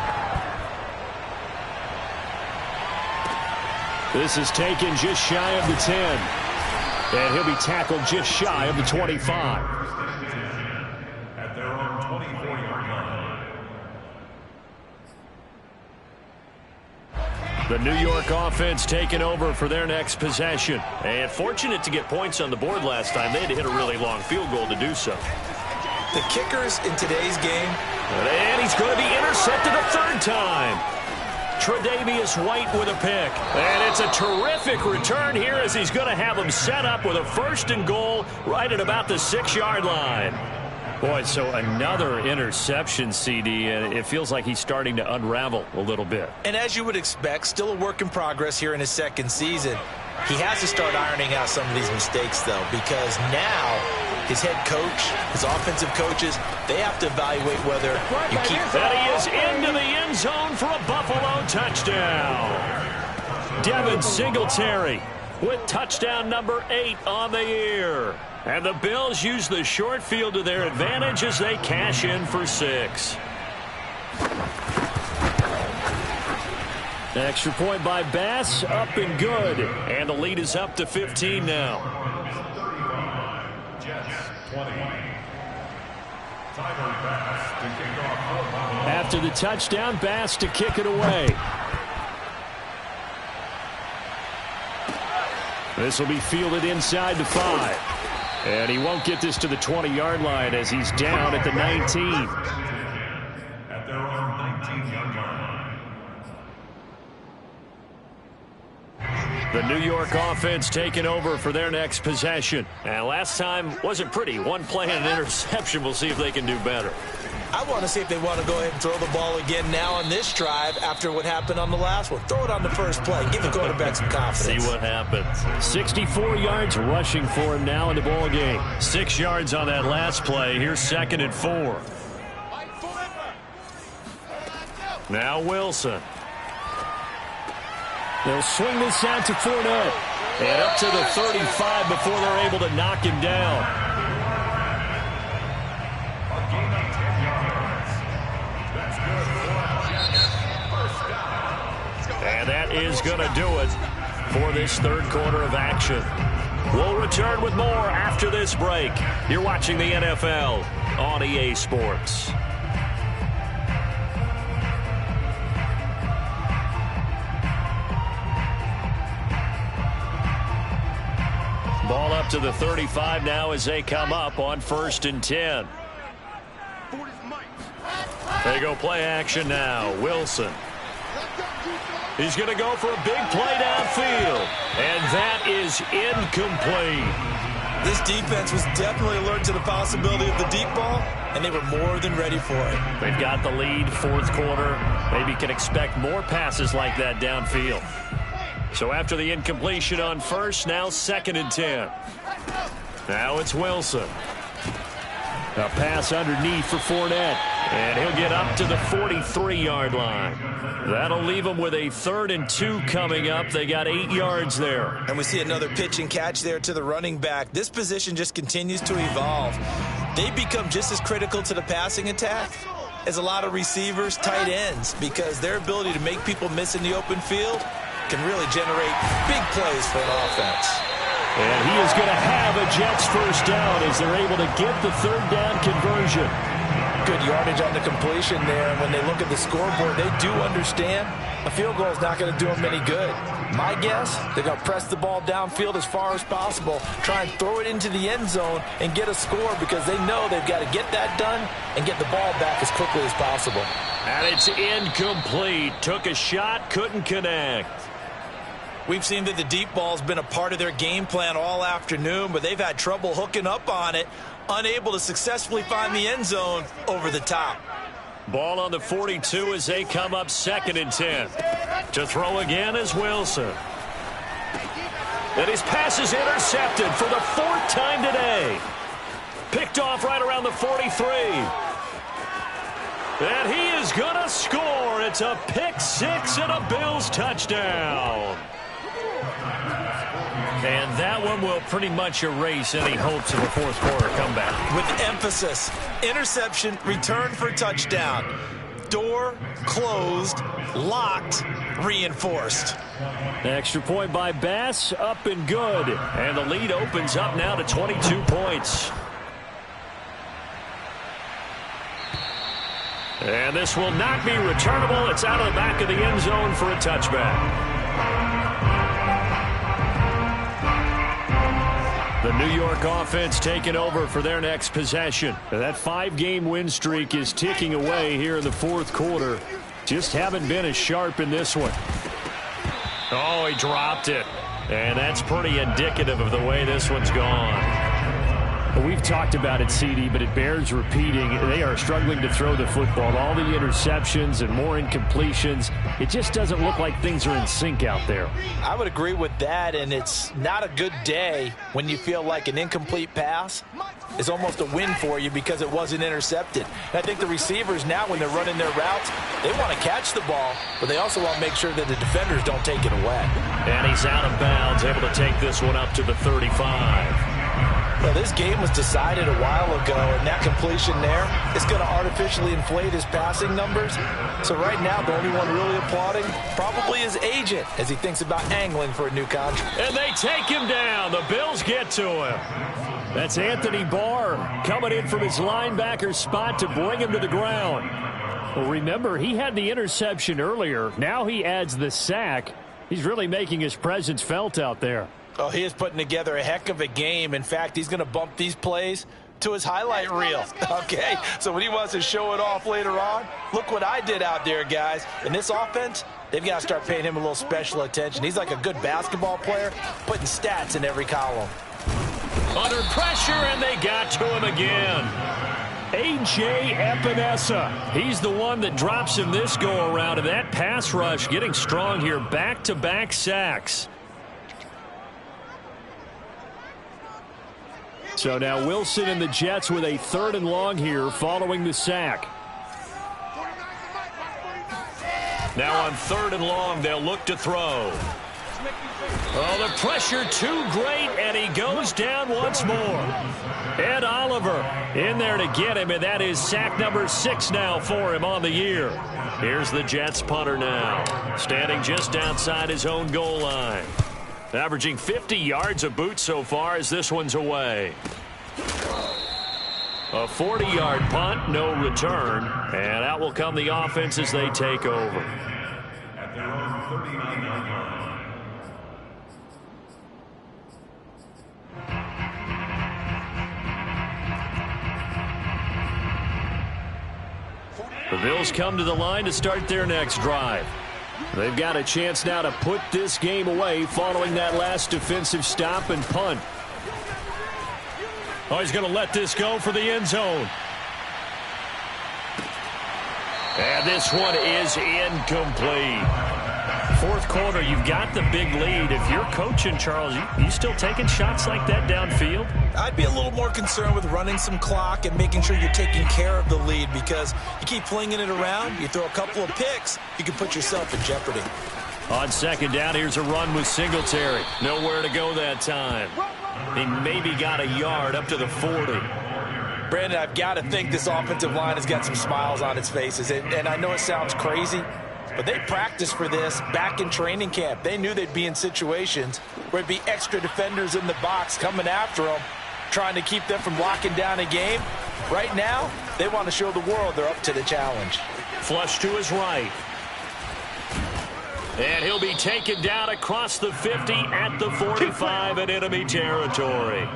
[SPEAKER 1] This is taken just shy of the 10. And he'll be tackled just shy of the 25.
[SPEAKER 3] At their own 24-yard line.
[SPEAKER 1] The New York offense taking over for their next possession. And fortunate to get points on the board last time. They had to hit a really long field goal to do so.
[SPEAKER 2] The kickers in today's game.
[SPEAKER 1] And he's going to be intercepted a third time. Tre'Davious White with a pick. And it's a terrific return here as he's going to have him set up with a first and goal right at about the 6-yard line. Boy, so another interception, CD, and it feels like he's starting to unravel a little bit.
[SPEAKER 2] And as you would expect, still a work in progress here in his second season. He has to start ironing out some of these mistakes, though, because now his head coach, his offensive coaches, they have to evaluate whether you keep...
[SPEAKER 1] And he is into the end zone for a Buffalo touchdown. Devin Singletary with touchdown number 8 on the year. And the Bills use the short field to their advantage as they cash in for 6. Extra point by Bass, up and good. And the lead is up to 15 now. After the touchdown, Bass to kick it away. This will be fielded inside the 5. And he won't get this to the 20-yard line as he's down at the 19.
[SPEAKER 3] At their own 19-yard line.
[SPEAKER 1] The New York offense taking over for their next possession. And last time wasn't pretty. One play and an interception. We'll see if they can do better.
[SPEAKER 2] I want to see if they want to go ahead and throw the ball again now on this drive after what happened on the last one. Throw it on the first play. Give the quarterback some confidence.
[SPEAKER 1] See what happens. 64 yards rushing for him now in the ball game. 6 yards on that last play. Here's 2nd and 4. Now Wilson. They'll swing this out to Fournette. And up to the 35 before they're able to knock him down. And that is going to do it for this third quarter of action. We'll return with more after this break. You're watching the NFL on EA Sports. Ball up to the 35 now as they come up on 1st and 10. They go play action now. Wilson. He's going to go for a big play downfield. And that is incomplete.
[SPEAKER 2] This defense was definitely alert to the possibility of the deep ball, and they were more than ready for it.
[SPEAKER 1] They've got the lead, 4th quarter. Maybe can expect more passes like that downfield. So after the incompletion on 1st, now 2nd and 10. Now it's Wilson. A pass underneath for Fournette. And he'll get up to the 43-yard line. That'll leave them with a 3rd and 2 coming up. They got 8 yards there.
[SPEAKER 2] And we see another pitch and catch there to the running back. This position just continues to evolve. They become just as critical to the passing attack as a lot of receivers, tight ends, because their ability to make people miss in the open field can really generate big plays for an offense.
[SPEAKER 1] And he is going to have a Jets first down as they're able to get the 3rd down conversion.
[SPEAKER 2] Good yardage on the completion there. And when they look at the scoreboard, they do understand a field goal is not going to do them any good. My guess, they're going to press the ball downfield as far as possible, try and throw it into the end zone and get a score because they know they've got to get that done and get the ball back as quickly as possible.
[SPEAKER 1] And it's incomplete. Took a shot, couldn't connect.
[SPEAKER 2] We've seen that the deep ball's been a part of their game plan all afternoon, but they've had trouble hooking up on it, unable to successfully find the end zone over the top.
[SPEAKER 1] Ball on the 42 as they come up 2nd and 10. To throw again is Wilson. And his pass is intercepted for the 4th time today. Picked off right around the 43. And he is going to score. It's a pick 6 and a Bills touchdown. And that one will pretty much erase any hopes of a 4th quarter comeback.
[SPEAKER 2] With emphasis, interception, return for touchdown. Door closed, locked, reinforced.
[SPEAKER 1] Extra point by Bass, up and good. And the lead opens up now to 22 points. And this will not be returnable. It's out of the back of the end zone for a touchback. The New York offense taking over for their next possession. That 5-game win streak is ticking away here in the 4th quarter. Just haven't been as sharp in this one. Oh, he dropped it. And that's pretty indicative of the way this one's gone. We've talked about it, CD, but it bears repeating. They are struggling to throw the football. All the interceptions and more incompletions. It just doesn't look like things are in sync out there.
[SPEAKER 2] I would agree with that, and it's not a good day when you feel like an incomplete pass is almost a win for you because it wasn't intercepted. And I think the receivers now, when they're running their routes, they want to catch the ball, but they also want to make sure that the defenders don't take it away.
[SPEAKER 1] And he's out of bounds, able to take this one up to the 35.
[SPEAKER 2] Well, this game was decided a while ago, and that completion there is going to artificially inflate his passing numbers. So right now, the only one really applauding probably his agent as he thinks about angling for a new contract.
[SPEAKER 1] And they take him down. The Bills get to him. That's Anthony Barr coming in from his linebacker spot to bring him to the ground. Well, remember, he had the interception earlier. Now he adds the sack. He's really making his presence felt out there.
[SPEAKER 2] Oh, he is putting together a heck of a game. In fact, he's going to bump these plays to his highlight reel. Okay, so when he wants to show it off later on, look what I did out there, guys. In this offense, they've got to start paying him a little special attention. He's like a good basketball player, putting stats in every column.
[SPEAKER 1] Under pressure, and they got to him again. A.J. Epinesa. He's the one that drops him this go-around, and that pass rush getting strong here. Back-to-back sacks. So now Wilson and the Jets with a 3rd and long here following the sack. Now on 3rd and long, they'll look to throw. Oh, the pressure too great, and he goes down once more. Ed Oliver in there to get him, and that is sack number 6 now for him on the year. Here's the Jets punter now, standing just outside his own goal line. Averaging 50 yards a boot so far as this one's away. A 40-yard punt, no return. And out will come the offense as they take over.
[SPEAKER 3] At their own 39-yard line.
[SPEAKER 1] The Bills come to the line to start their next drive. They've got a chance now to put this game away following that last defensive stop and punt. Oh, he's going to let this go for the end zone. And this one is incomplete. Fourth quarter, you've got the big lead. If you're coaching, Charles, you still taking shots like that downfield?
[SPEAKER 2] I'd be a little more concerned with running some clock and making sure you're taking care of the lead, because you keep flinging it around, you throw a couple of picks, you can put yourself in jeopardy.
[SPEAKER 1] On second down, here's a run with Singletary. Nowhere to go that time. He maybe got a yard up to the 40.
[SPEAKER 2] Brandon, I've got to think this offensive line has got some smiles on its faces. And I know it sounds crazy, but they practiced for this back in training camp. They knew they'd be in situations where it'd be extra defenders in the box coming after them, trying to keep them from locking down a game. Right now, they want to show the world they're up to the challenge.
[SPEAKER 1] Flush to his right. And he'll be taken down across the 50 at the 45 in enemy territory.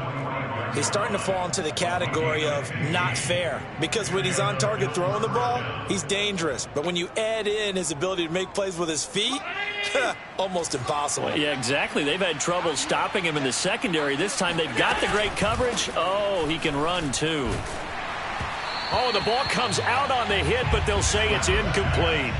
[SPEAKER 2] He's starting to fall into the category of not fair, because when he's on target throwing the ball, he's dangerous. But when you add in his ability to make plays with his feet, almost impossible.
[SPEAKER 1] Yeah, exactly. They've had trouble stopping him in the secondary. This time they've got the great coverage. Oh, he can run too. Oh, the ball comes out on the hit, but they'll say it's incomplete.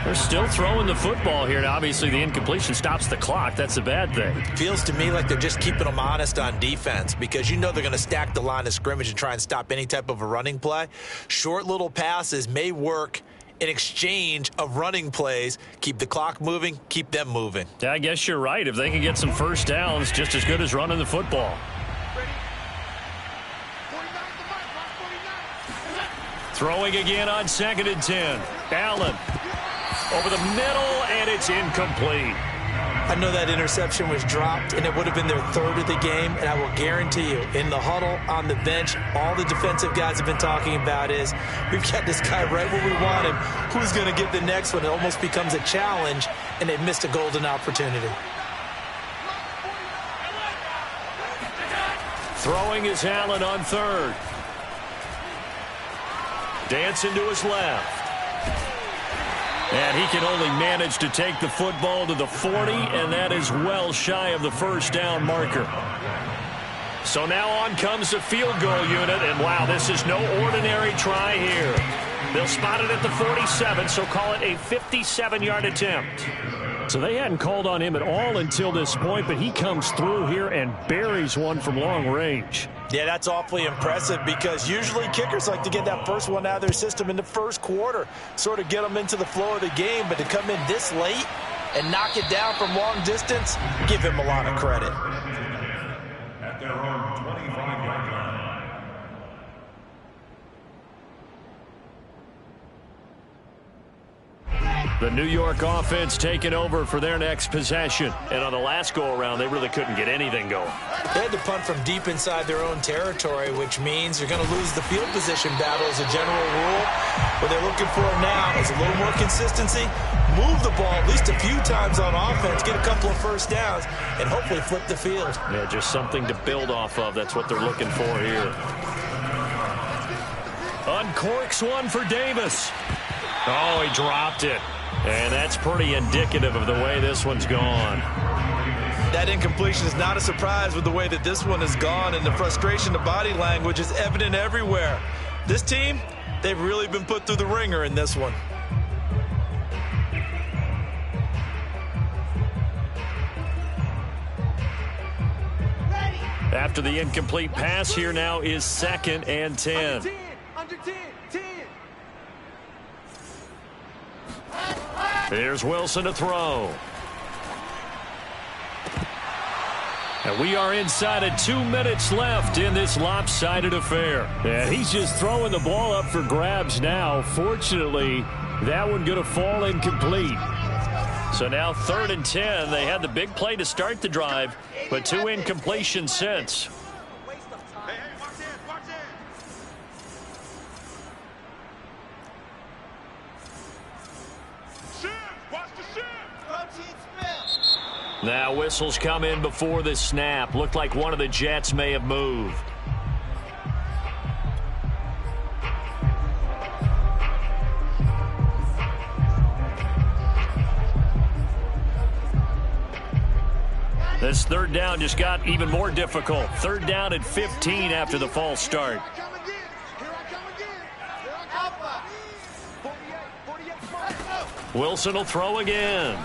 [SPEAKER 1] They're still throwing the football here. Now, obviously, the incompletion stops the clock. That's a bad thing.
[SPEAKER 2] Feels to me like they're just keeping them honest on defense, because you know they're going to stack the line of scrimmage and try and stop any type of a running play. Short little passes may work in exchange of running plays. Keep the clock moving, keep them moving.
[SPEAKER 1] Yeah, I guess you're right. If they can get some first downs, just as good as running the football. Throwing again on 2nd and 10. Allen over the middle, and it's incomplete.
[SPEAKER 2] I know that interception was dropped, and it would have been their third of the game, and I will guarantee you, in the huddle, on the bench, all the defensive guys have been talking about is, we've got this guy right where we want him. Who's going to get the next one? It almost becomes a challenge, and they've missed a golden opportunity.
[SPEAKER 1] Throwing is Allen on 3rd. Dancing to his left. And he can only manage to take the football to the 40, and that is well shy of the first down marker. So now on comes the field goal unit, and wow, this is no ordinary try here. They'll spot it at the 47, so call it a 57-yard attempt. So they hadn't called on him at all until this point, but he comes through here and buries one from long range.
[SPEAKER 2] Yeah, that's awfully impressive, because usually kickers like to get that first one out of their system in the first quarter, sort of get them into the flow of the game, but to come in this late and knock it down from long distance, give him a lot of credit.
[SPEAKER 3] At their own 25-yard line.
[SPEAKER 1] The New York offense taking over for their next possession. And on the last go-around, they really couldn't get anything going.
[SPEAKER 2] They had to punt from deep inside their own territory, which means you're going to lose the field position battle as a general rule. What they're looking for now is a little more consistency, move the ball at least a few times on offense, get a couple of first downs, and hopefully flip the field.
[SPEAKER 1] Yeah, just something to build off of. That's what they're looking for here. Uncorks one for Davis. Oh, he dropped it. And that's pretty indicative of the way this one's gone.
[SPEAKER 2] That incompletion is not a surprise with the way that this one has gone, and the frustration, the body language is evident everywhere. This team, they've really been put through the ringer in this one.
[SPEAKER 1] After the incomplete pass, here now is 2nd and 10.
[SPEAKER 4] Under 10, 10.
[SPEAKER 1] Here's Wilson to throw. And we are inside of 2 minutes left in this lopsided affair. And he's just throwing the ball up for grabs now. Fortunately, that one going to fall incomplete. So now 3rd and 10. They had the big play to start the drive, but 2 incompletions since. Now whistles come in before the snap. Looked like one of the Jets may have moved. This 3rd down just got even more difficult. 3rd down at 15 after the false start. Wilson will throw again.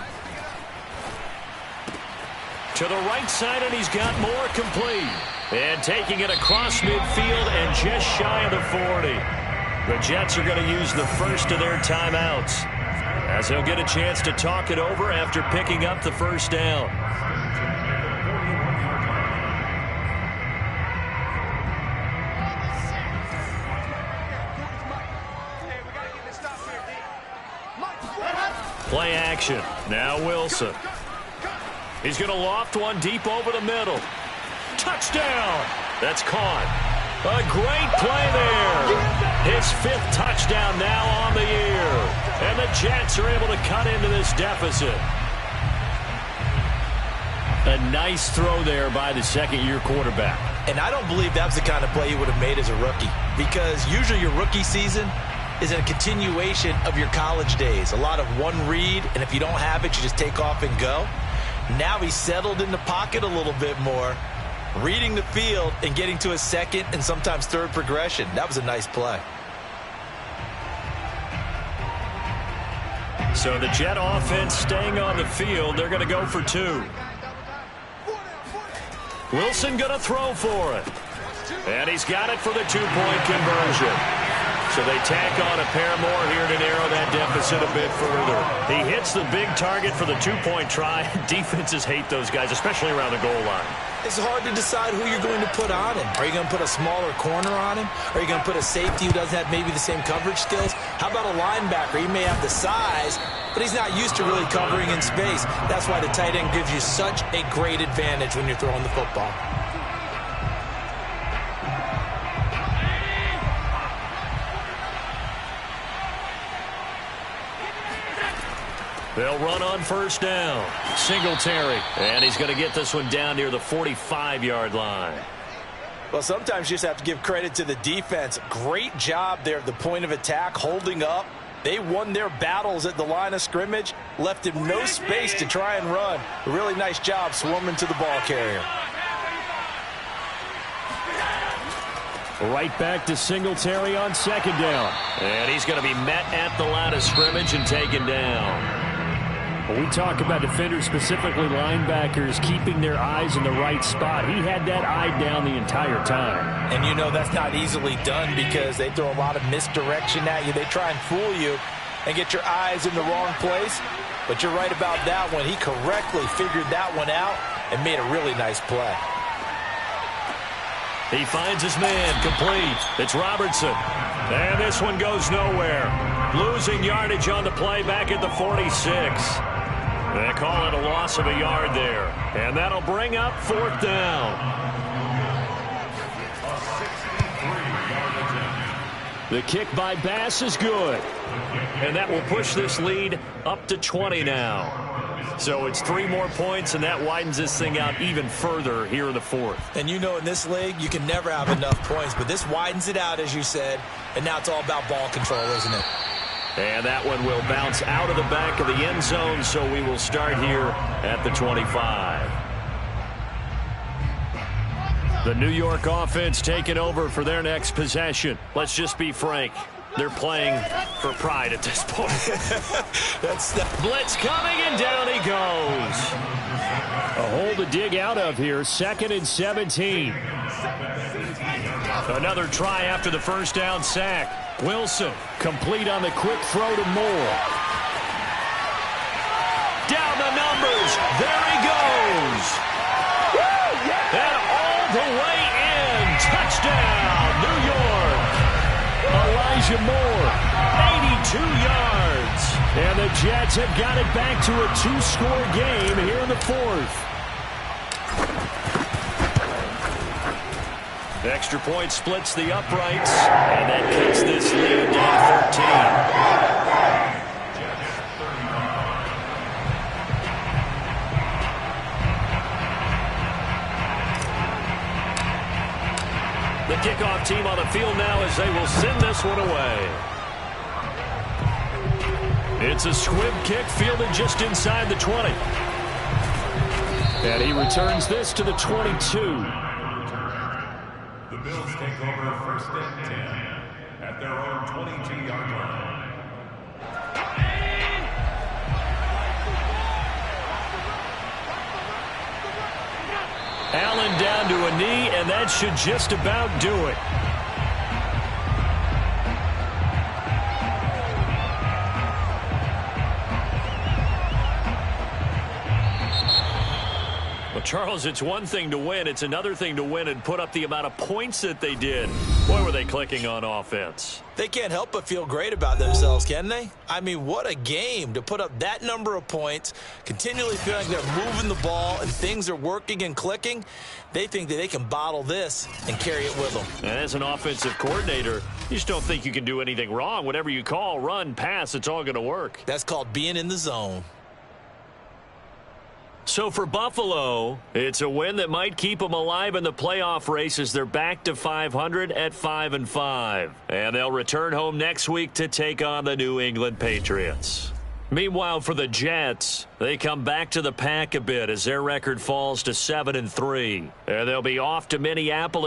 [SPEAKER 1] To the right side, and he's got more complete. And taking it across midfield and just shy of the 40. The Jets are going to use the first of their timeouts, as they'll get a chance to talk it over after picking up the 1st down. Play action. Now Wilson. He's going to loft one deep over the middle. Touchdown. That's caught. A great play there. His 5th touchdown now on the year. And the Jets are able to cut into this deficit. A nice throw there by the 2nd-year quarterback.
[SPEAKER 2] And I don't believe that's the kind of play he would have made as a rookie, because usually your rookie season is a continuation of your college days. A lot of one read, and if you don't have it, you just take off and go. Now he's settled in the pocket a little bit more, reading the field and getting to a 2nd and sometimes 3rd progression. That was a nice play.
[SPEAKER 1] So the Jet offense staying on the field. They're going to go for 2. Wilson going to throw for it. And he's got it for the 2-point conversion. So they tack on a pair more here to narrow that deficit a bit further. He hits the big target for the 2-point try. Defenses hate those guys, especially around the goal line.
[SPEAKER 2] It's hard to decide who you're going to put on him. Are you going to put a smaller corner on him? Are you going to put a safety who doesn't have maybe the same coverage skills? How about a linebacker? He may have the size, but he's not used to really covering in space. That's why the tight end gives you such a great advantage when you're throwing the football.
[SPEAKER 1] They'll run on 1st down. Singletary. And he's going to get this one down near the 45-yard line.
[SPEAKER 2] Well, sometimes you just have to give credit to the defense. Great job there at the point of attack, holding up. They won their battles at the line of scrimmage, left him no space to try and run. A really nice job swarming to the ball carrier.
[SPEAKER 1] Right back to Singletary on 2nd down. And he's going to be met at the line of scrimmage and taken down. When we talk about defenders, specifically linebackers, keeping their eyes in the right spot, he had that eye down the entire time.
[SPEAKER 2] And you know that's not easily done because they throw a lot of misdirection at you. They try and fool you and get your eyes in the wrong place. But you're right about that one. He correctly figured that one out and made a really nice play.
[SPEAKER 1] He finds his man, complete. It's Robertson. And this one goes nowhere. Losing yardage on the play back at the 46. They call it a loss of a yard there. And that'll bring up 4th down. The kick by Bass is good. And that will push this lead up to 20 now. So it's 3 more points, and that widens this thing out even further here in the 4th.
[SPEAKER 2] And you know in this league, you can never have enough points, but this widens it out, as you said, and now it's all about ball control, isn't it?
[SPEAKER 1] And that one will bounce out of the back of the end zone, so we will start here at the 25. The New York offense taking over for their next possession. Let's just be frank. They're playing for pride at this point.
[SPEAKER 2] That's the
[SPEAKER 1] blitz coming, and down he goes. A hole to dig out of here. 2nd and 17. Another try after the 1st down sack. Wilson complete on the quick throw to Moore. Down the numbers. There he goes. And all the way in. Touchdown, New York. Elijah Moore, 82 yards. And the Jets have got it back to a 2-score game here in the fourth. Extra point splits the uprights, and that cuts this lead down 13. The kickoff team on the field now as they will send this one away. It's a squib kick fielded just inside the 20. And he returns this to the 22.
[SPEAKER 3] The Bills take over first and 10 at their own 22-yard line.
[SPEAKER 1] Allen down to a knee, and that should just about do it. Well, Charles, it's one thing to win. It's another thing to win and put up the amount of points that they did. Boy, were they clicking on offense.
[SPEAKER 2] They can't help but feel great about themselves, can they? I mean, what a game to put up that number of points, continually feeling like they're moving the ball and things are working and clicking. They think that they can bottle this and carry it with them.
[SPEAKER 1] And as an offensive coordinator, you just don't think you can do anything wrong. Whatever you call, run, pass, it's all going to work.
[SPEAKER 2] That's called being in the zone.
[SPEAKER 1] So for Buffalo, it's a win that might keep them alive in the playoff race as they're back to 500 at 5-5. And they'll return home next week to take on the New England Patriots. Meanwhile, for the Jets, they come back to the pack a bit as their record falls to 7-3. And they'll be off to Minneapolis